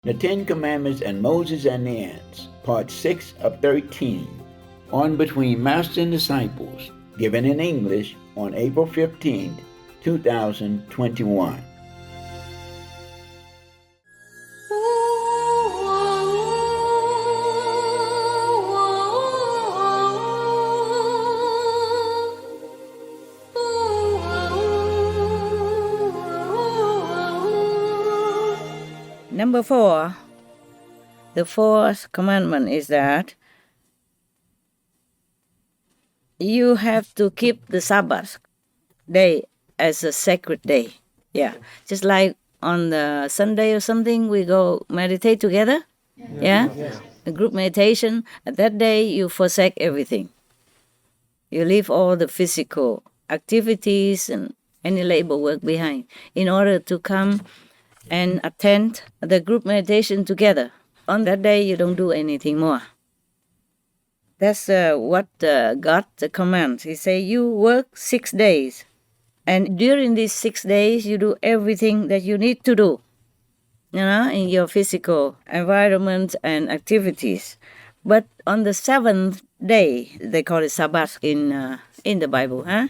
The Ten Commandments and Moses and the Ants, Part 6 of 13, on between Master and Disciples, given in English on April 15, 2021. Number 4, the fourth commandment is that you have to keep the Sabbath day as a sacred day. Yeah, just like on the Sunday or something, we go meditate together. Yeah. A group meditation. At that day, you forsake everything. You leave all the physical activities and any labor work behind in order to come and attend the group meditation together. On that day, you don't do anything more. That's what God commands. He say, you work 6 days. And during these 6 days, you do everything that you need to do, in your physical environment and activities. But on the 7th day, they call it Sabbath in the Bible, huh?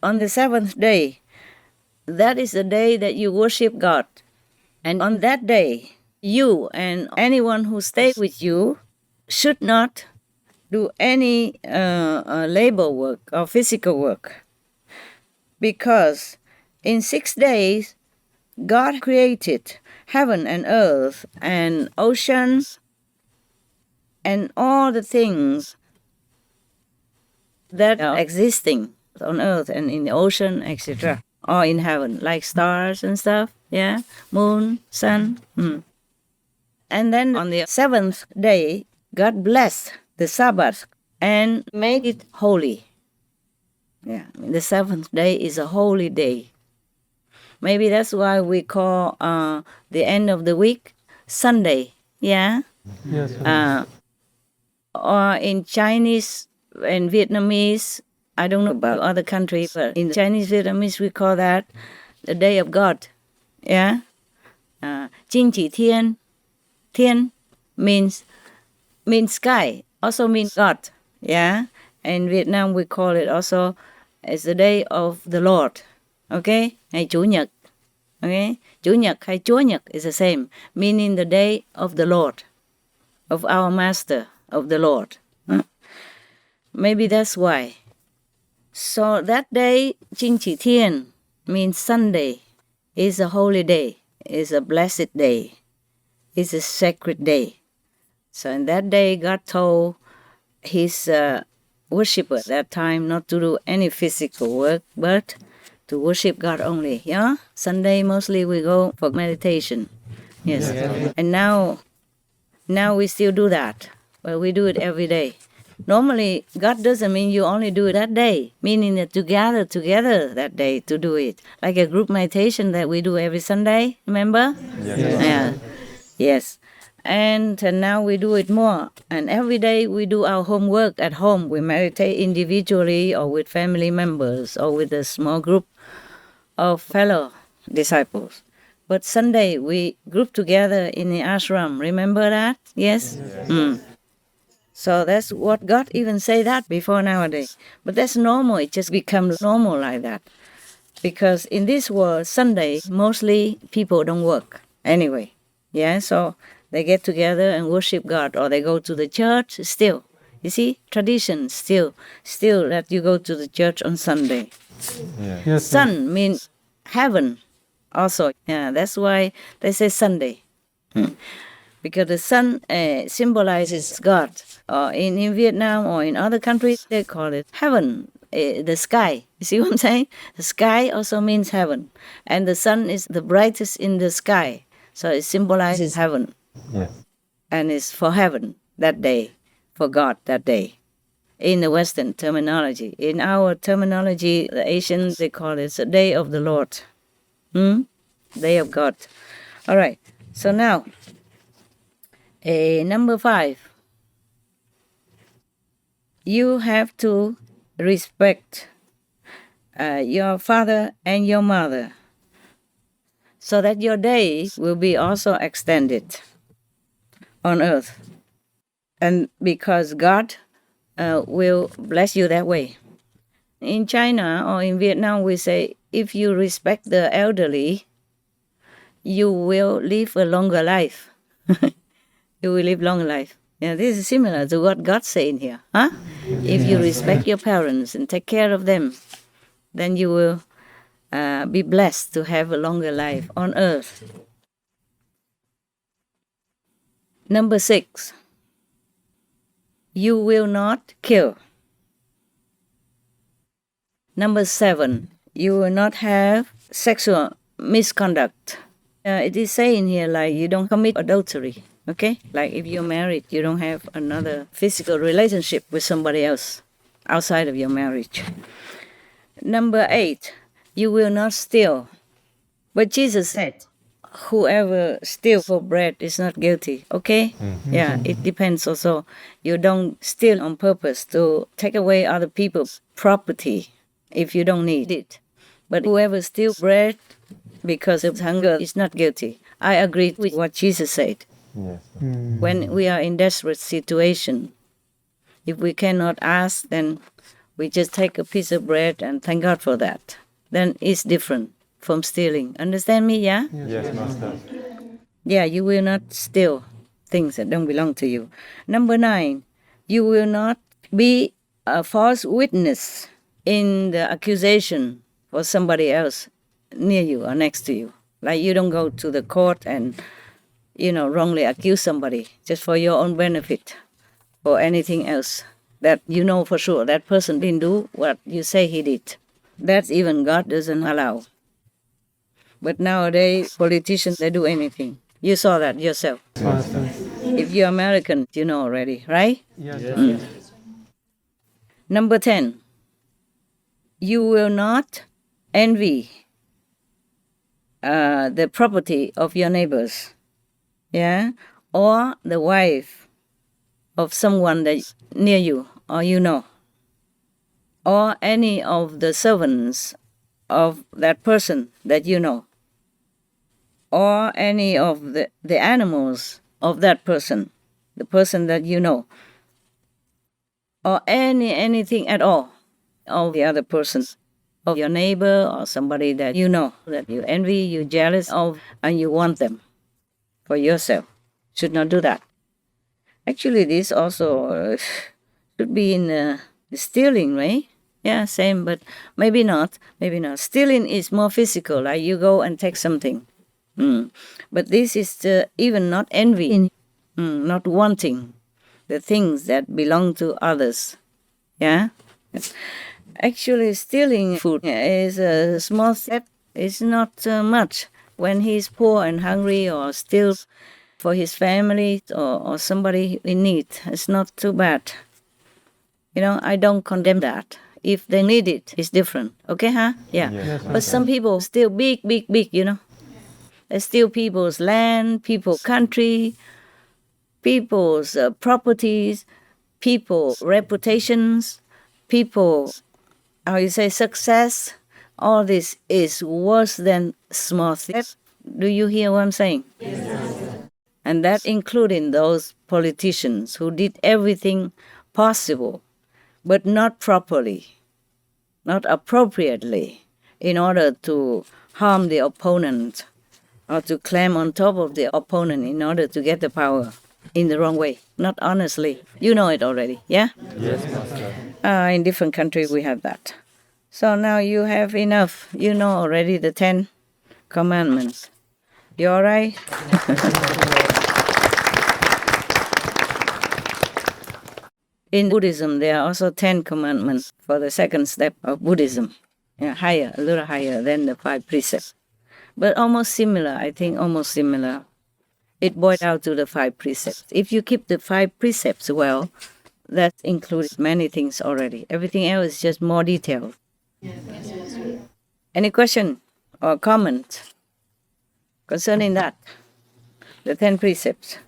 On the 7th day, that is the day that you worship God. And on that day, you and anyone who stays with you should not do any labor work or physical work. Because in 6 days, God created heaven and earth and oceans and all the things that are existing on earth and in the ocean, etc., or in heaven, like stars and stuff, yeah, moon, sun. And then on the 7th day, God blessed the Sabbath and made it holy. Yeah, the 7th day is a holy day. Maybe that's why we call the end of the week Sunday, yeah? Yes. Or in Chinese and Vietnamese, I don't know about other countries, but in Chinese, Vietnamese, we call that the day of God, yeah? Jing Chỉ Thiên, Thiên means sky, also means God, yeah? In Vietnam, we call it also as the day of the Lord, okay? Ngày Chủ nhật, okay? Chủ nhật hay Chúa nhật is the same, meaning the day of the Lord, of our Master, of the Lord. Maybe that's why. So that day, Jing Chỉ Thiên means Sunday, is a holy day, is a blessed day, is a sacred day. So in that day, God told his worshipper at that time not to do any physical work, but to worship God only, yeah? Sunday, mostly we go for meditation, yes. Yeah. And now we still do that, but we do it every day. Normally, God doesn't mean you only do it that day, meaning that you gather together that day to do it. Like a group meditation that we do every Sunday, remember? Yes. Yeah. Yes. And now we do it more. And every day we do our homework at home. We meditate individually or with family members or with a small group of fellow disciples. But Sunday we group together in the ashram. Remember that? Yes? So that's what God even say that before nowadays. But that's normal. It just becomes normal like that. Because in this world, Sunday, mostly people don't work anyway. Yeah, so they get together and worship God, or they go to the church still. You see, tradition still that you go to the church on Sunday. Yeah. Yes. Sun means heaven also. Yeah, that's why they say Sunday. Because the sun symbolizes God. In Vietnam or in other countries, they call it heaven, the sky. You see what I'm saying? The sky also means heaven. And the sun is the brightest in the sky. So it symbolizes heaven. Yes. And it's for heaven that day, for God that day. In the Western terminology. In our terminology, the Asians, they call it the day of the Lord. Day of God. All right. So now, number 5. You have to respect your father and your mother. so that your days will be also extended on earth. And because God will bless you that way. In China or in Vietnam, we say, if you respect the elderly, you will live a longer life. You will live longer life. Yeah, this is similar to what God's saying here. Huh? If you respect your parents and take care of them, then you will be blessed to have a longer life on earth. Number 6, you will not kill. Number 7, you will not have sexual misconduct. It is saying here like you don't commit adultery, okay? Like if you're married, you don't have another physical relationship with somebody else outside of your marriage. Number 8, you will not steal. But Jesus said, whoever steals for bread is not guilty, okay? Yeah, it depends also. You don't steal on purpose to take away other people's property if you don't need it. But whoever steals bread because of hunger is not guilty. I agree with what Jesus said. Yes. When we are in desperate situation, if we cannot ask, then we just take a piece of bread and thank God for that. Then it's different from stealing. Understand me, yeah? Yes, Master. Yeah, you will not steal things that don't belong to you. Number 9, you will not be a false witness in the accusation for somebody else near you or next to you. Like you don't go to the court and, wrongly accuse somebody just for your own benefit or anything else that you know for sure that person didn't do what you say he did. That's even God doesn't allow. But nowadays, politicians, they do anything. You saw that yourself. Master. If you're American, you know already, right? Yes. Number 10, you will not envy the property of your neighbors, yeah, or the wife of someone that's near you or you know, or any of the servants of that person that you know, or any of the animals of that person, the person that you know, or anything at all of the other person, of your neighbor or somebody that you know, that you envy, you're jealous of, and you want them for yourself. Should not do that. Actually, this also should be in stealing, right? Yeah, same, but maybe not. Stealing is more physical, like you go and take something. But this is even not envy, not wanting the things that belong to others. Yeah? Actually, stealing food is a small step. It's not much. When he's poor and hungry or steals for his family or somebody in need, it's not too bad. I don't condemn that. If they need it, it's different. Okay, huh? Yeah. Yes, But some people steal big, They steal people's land, people's country, people's properties, people's reputations, people's, success. All this is worse than small things. Do you hear what I'm saying? Yes. And that including those politicians who did everything possible, but not properly, not appropriately, in order to harm the opponent or to climb on top of the opponent in order to get the power in the wrong way, not honestly. You know it already, yeah? Yes, Master. In different countries we have that. So now you have enough. You know already the 10 commandments. You all right? In Buddhism, there are also 10 commandments for the second step of Buddhism. Yeah, a little higher than the 5 precepts. But almost similar, I think almost similar. It boils out to the 5 precepts. If you keep the 5 precepts well, that includes many things already. Everything else is just more detailed. Any question or comment concerning that? The 10 precepts.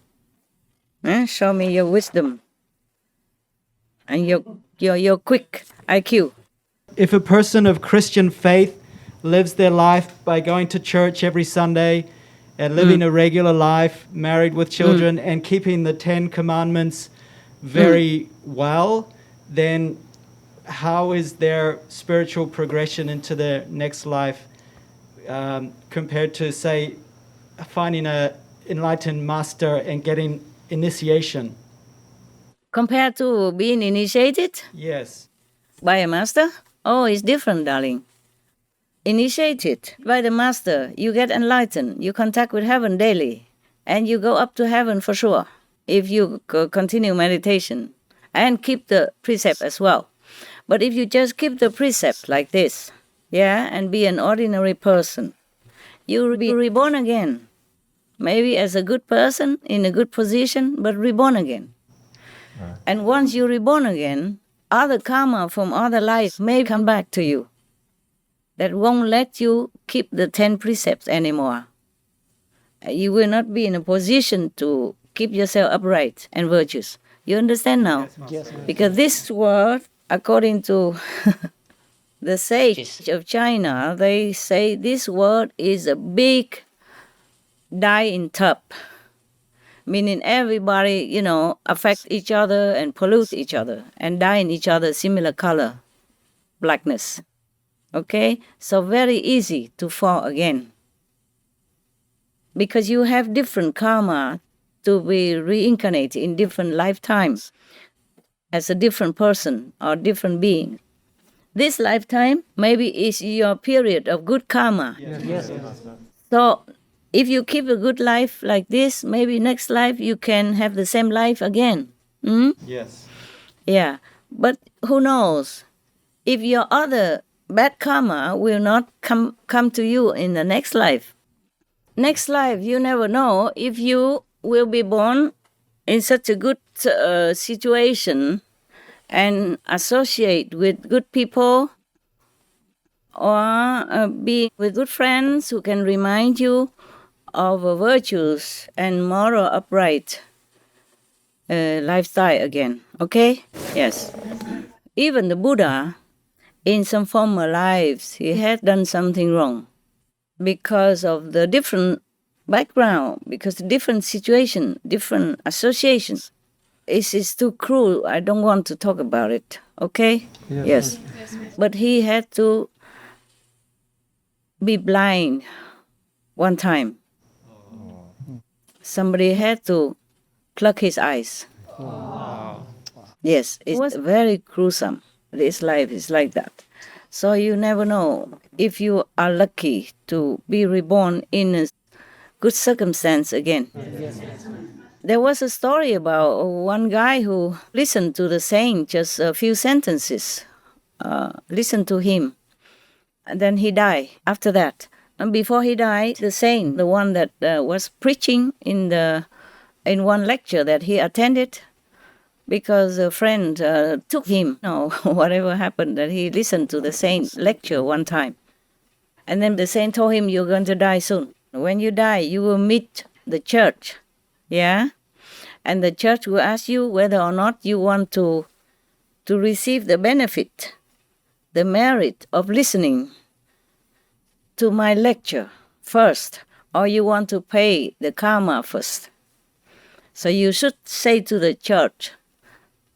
Show me your wisdom and your quick IQ. If a person of Christian faith lives their life by going to church every Sunday and living a regular life, married with children, and keeping the 10 Commandments very well, then how is their spiritual progression into their next life compared to, say, finding an enlightened master and getting initiation? Compared to being initiated Yes. by a master? Oh, it's different, darling. Initiated by the master, you get enlightened, you contact with heaven daily, and you go up to heaven for sure if you continue meditation and keep the precept as well. But if you just keep the precept like this, and be an ordinary person, you will be reborn again. Maybe as a good person, in a good position, but reborn again. Right. And once you're reborn again, other karma from other lives may come back to you that won't let you keep the 10 precepts anymore. You will not be in a position to keep yourself upright and virtuous. You understand now? Yes, because this word, according to the sages of China, they say this word is a big dye in tub, meaning everybody, affect each other and pollute each other and dye in each other similar color, blackness. Okay? So very easy to fall again. Because you have different karma to be reincarnated in different lifetimes as a different person or different being. This lifetime maybe is your period of good karma. Yes. So if you keep a good life like this, maybe next life you can have the same life again. Yes. Yeah, but who knows? If your other bad karma will not come to you in the next life. Next life, you never know if you will be born in such a good situation and associate with good people or be with good friends who can remind you of virtues and moral upright lifestyle again. Okay? Yes. Even the Buddha, in some former lives, he had done something wrong because of the different background, because the different situation, different associations. It is too cruel. I don't want to talk about it. Okay? Yes. But he had to be blind one time. Somebody had to pluck his eyes. Yes, it was very gruesome. This life is like that. So you never know if you are lucky to be reborn in a good circumstance again. There was a story about one guy who listened to the saint just a few sentences, listened to him, and then he died after that. And before he died, the saint, the one that was preaching in one lecture that he attended, because a friend took him, whatever happened, that he listened to the saint lecture one time. And then the saint told him, you're going to die soon. When you die, you will meet the church, and the church will ask you whether or not you want to receive the benefit, the merit of listening to my lecture first, or you want to pay the karma first. So you should say to the church,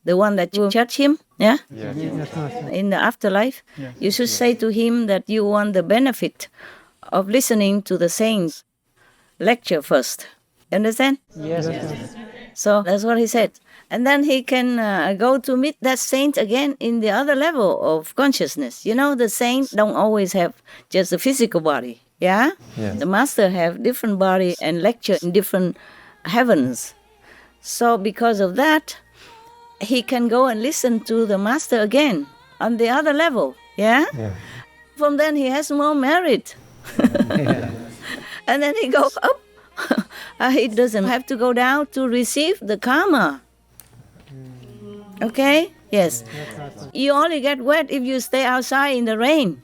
the one that will judge him, in the afterlife, you should say to him that you want the benefit of listening to the saint's lecture first. Understand? Yes. So that's what he said. And then he can go to meet that saint again in the other level of consciousness. The saints don't always have just a physical body, The master have different body and lecture in different heavens. So because of that, he can go and listen to the master again on the other level, From then he has more merit. And then he goes up. He doesn't have to go down to receive the karma. Okay? Yes. You only get wet if you stay outside in the rain.